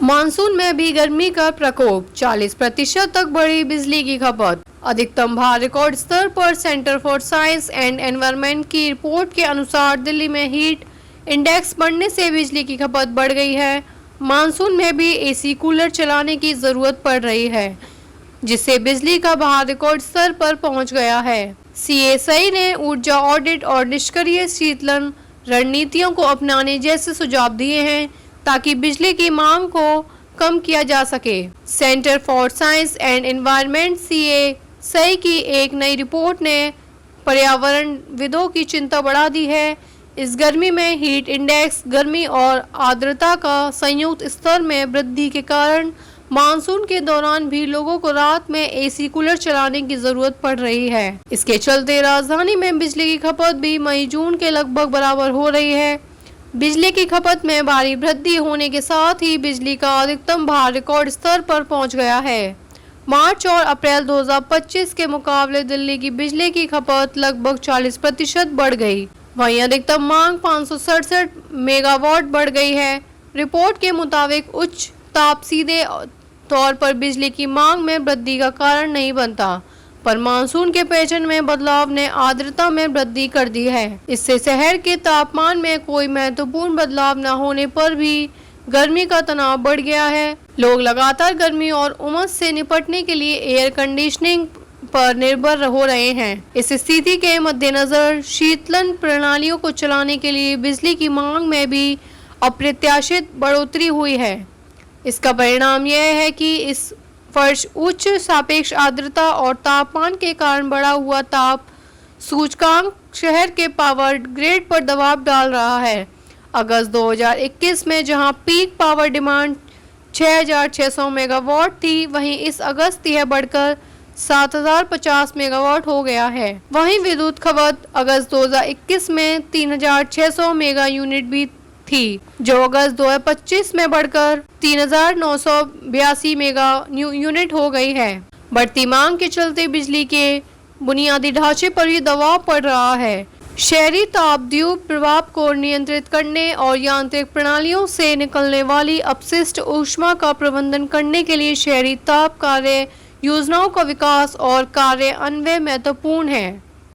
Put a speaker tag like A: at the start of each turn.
A: Monsoon में भी गर्मी का प्रकोप, 40% तक बढ़ी बिजली की खपत। अधिकतम भार रिकॉर्ड स्तर पर। Centre for science and environment की रिपोर्ट के अनुसार दिल्ली में हीट इंडेक्स बढ़ने से बिजली की खपत बढ़ गई है। मानसून में भी एसी कूलर चलाने की जरूरत पड़ रही है, जिससे बिजली का भार रिकॉर्ड स्तर पर पहुंच गया है। सीएसआई ने ऊर्जा ऑडिट और निष्क्रिय शीतलन रणनीतियों को अपनाने जैसे सुझाव दिए हैं, ताकि बिजली की मांग को कम किया जा सके। Centre for science and environment CSI की एक नई रिपोर्ट ने पर्यावरणविदों की चिंता बढ़ा दी है। इस गर्मी में हीट इंडेक्स, गर्मी और आर्द्रता का संयुक्त स्तर में वृद्धि के कारण मानसून के दौरान भी लोगों को रात में एसी कूलर चलाने की जरूरत पड़ रही है। इसके चलते राजधानी में बिजली की खपत भी मई जून के लगभग बराबर हो रही है। बिजली की खपत में भारी वृद्धि होने के साथ ही बिजली का अधिकतम भार रिकॉर्ड स्तर पर पहुंच गया है। मार्च और अप्रैल 2025 के मुकाबले दिल्ली की बिजली की खपत लगभग 40% बढ़ गई। वहीं अधिकतम मांग 567 मेगावाट बढ़ गई है। रिपोर्ट के मुताबिक उच्च ताप सीधे तौर पर बिजली की मांग में वृद्धि का कारण नहीं बनता, पर मानसून के पैटर्न में बदलाव ने आर्द्रता में वृद्धि कर दी है। इससे शहर के तापमान में कोई महत्वपूर्ण बदलाव न होने पर भी गर्मी का तनाव बढ़ गया है। लोग लगातार गर्मी और उमस से निपटने के लिए एयर कंडीशनिंग पर निर्भर हो रहे हैं। इस स्थिति के मद्देनजर शीतलन प्रणालियों को चलाने के लिए बिजली की मांग में भी अप्रत्याशित बढ़ोतरी हुई है। इसका परिणाम यह है कि इस वर्ष उच्च सापेक्ष आर्द्रता और तापमान के कारण बढ़ा हुआ ताप सूचकांक शहर के पावर ग्रिड पर दबाव डाल रहा है। अगस्त 2021 में जहां पीक पावर डिमांड 6,600 मेगावाट थी, वहीं इस अगस्त यह बढ़कर 7,050 मेगावाट हो गया है। वहीं विद्युत खपत अगस्त 2021 में 3,600 मेगा यूनिट भी थी, जो अगस्त 2025 में बढ़कर 3,982 मेगा यूनिट हो गई है। बढ़ती मांग के चलते बिजली के बुनियादी ढांचे पर भी दबाव पड़ रहा है। शहरी तापद्वीप प्रभाव को नियंत्रित करने और यांत्रिक प्रणालियों से निकलने वाली अपशिष्ट ऊष्मा का प्रबंधन करने के लिए शहरी ताप कार्य योजनाओं का विकास और कार्यान्वयन महत्वपूर्ण है।